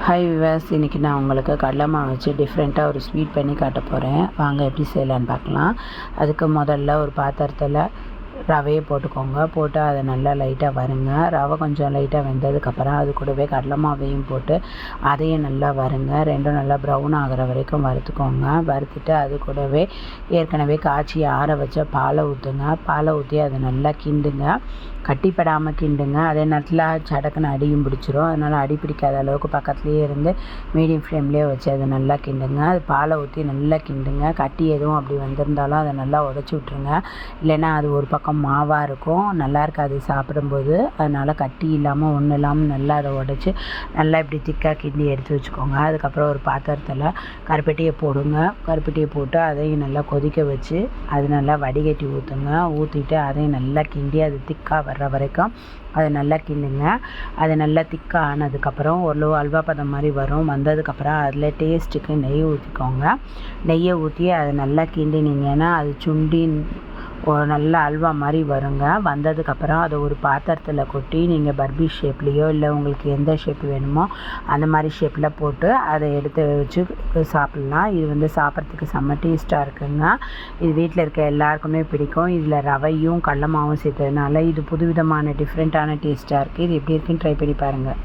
Hi விவாஸ், இன்றைக்கி நான் உங்களுக்கு கடலை மாவு வச்சு டிஃப்ரெண்ட்டாக ஒரு ஸ்வீட் பண்ணி காட்ட போகிறேன். வாங்க எப்படி செய்யலான்னு பார்க்கலாம். அதுக்கு முதல்ல ஒரு பாத்திரத்தில் ரவையை போட்டுக்கோங்க. போட்டு அதை நல்லா லைட்டாக வறுங்க. ரவை கொஞ்சம் லைட்டாக வெந்ததுக்கப்புறம் அது கூடவே கடலை மாவையும் போட்டு அதையும் நல்லா வறுங்க. ரெண்டும் நல்லா ப்ரௌன் ஆகிற வரைக்கும் வறுத்துக்கோங்க. வறுத்துட்டு அது கூடவே ஏற்கனவே காய்ச்சி ஆற வச்ச பாலை ஊற்றுங்க. பாலை ஊற்றி அதை நல்லா கிண்டுங்க. கட்டிப்படாமல் கிண்டுங்க. அதே நேரத்தில் சடக்குன்னு அடியும் பிடிச்சிரும். அதனால் அடி பிடிக்காத அளவுக்கு பக்கத்துலேயே இருந்து மீடியம் ஃப்ளேம்லேயே வச்சு அதை நல்லா கிண்டுங்க. அது பாலை ஊற்றி நல்லா கிண்டுங்க. கட்டி எதுவும் அப்படி வந்திருந்தாலும் அதை நல்லா உடச்சி விட்ருங்க. இல்லைன்னா அது ஒரு பக்கம் மாவாக இருக்கும், நல்லா இருக்காது சாப்பிடும்போது. அதனால் கட்டி இல்லாமல் ஒன்றும் இல்லாமல் நல்லா அதை உடச்சி நல்லா இப்படி திக்காக கிண்டி எடுத்து வச்சுக்கோங்க. அதுக்கப்புறம் ஒரு பாத்திரத்தில் கருப்பட்டியை போடுங்க. கருப்பட்டியை போட்டு அதையும் நல்லா கொதிக்க வச்சு அது நல்லா வடிகட்டி ஊற்றுங்க. ஊற்றிட்டு அதையும் நல்லா கிண்டி அது திக்காக வர்ற வரைக்கும் அதை நல்லா கிண்டுங்க. அது நல்லா திக்காக ஆனதுக்கப்புறம் ஓரளவு அல்வா பதம் மாதிரி வரும். வந்ததுக்கப்புறம் அதில் டேஸ்ட்டுக்கு நெய் ஊற்றிக்கோங்க. நெய்யை ஊற்றி அதை நல்லா கிண்டினீங்கன்னா அது சுண்டி ஒரு நல்ல அல்வா மாதிரி வருங்க. வந்ததுக்கப்புறம் அதை ஒரு பாத்திரத்தில் கொட்டி நீங்கள் பர்பி ஷேப்லேயோ இல்லை உங்களுக்கு எந்த ஷேப் வேணுமோ அந்த மாதிரி ஷேப்பில் போட்டு அதை எடுத்து வச்சு சாப்பிட்லாம். இது சாப்பிட்றதுக்கு செம்ம டேஸ்ட்டாக இருக்குங்க. இது வீட்டில் இருக்க எல்லாருக்குமே பிடிக்கும். இதில் ரவையும் கடலை மாவும் சேர்த்ததுனால இது புதுவிதமான டிஃப்ரெண்ட்டான டேஸ்ட்டாக இருக்குது. இது எப்படி இருக்குன்னு ட்ரை பண்ணி பாருங்கள்.